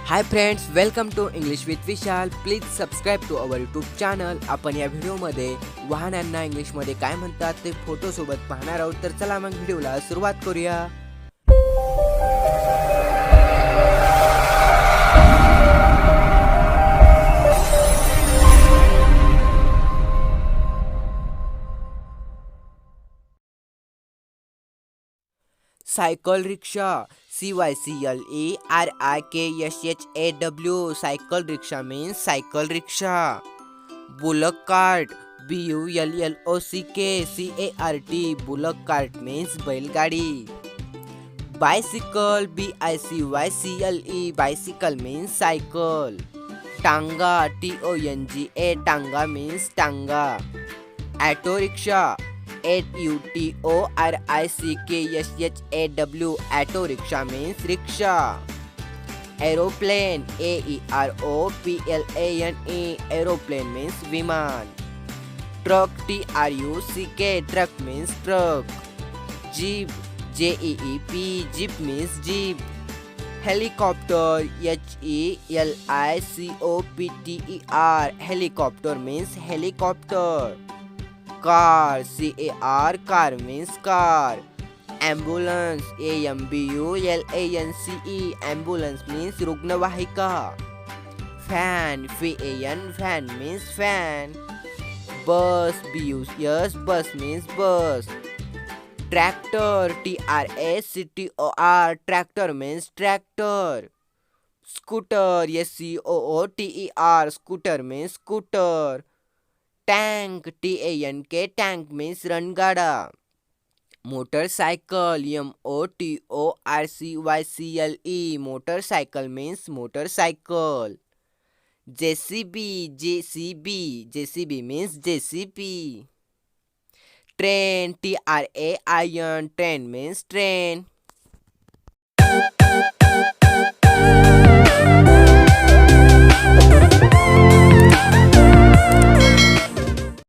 Hi friends, welcome to English with Vishal. Please subscribe to our YouTube channel. आपण या व्हिडिओमध्ये वाहनांना इंग्लिशमध्ये काय म्हणतात ते फोटोसोबत पाहणार आहोत. तर चला मग व्हिडिओला सुरुवात करूया. Cycle rickshaw, CYCLERIKSHAW. Cycle rickshaw means cycle rickshaw. Bullock cart, BULLOCK bullock cart means बैलगाडी. Bicycle, BICYCLE bicycle means cycle. Tonga, TONGA tonga means tonga. Auto rickshaw, AUTORICKSHAW auto rickshaw means rickshaw. Aeroplane, AEROPLANE aeroplane means विमान. Truck, TRUCK truck means truck. Jeep, JEEP jeep means jeep. Helicopter, HELICOPTER helicopter means helicopter. Car, CAR means car. Ambulance, AMBULANCE ambulance means रुग्णवाहिका. fan means fan. bus, bus means bus. tractor, TRACTOR tractor means tractor. scooter, SCOOTER scooter means scooter. Tank, TANK means रणगाडा. Motorcycle, MOTORCYCLE motorcycle means motorcycle. JCB means JCB. Train, TRAIN train means train.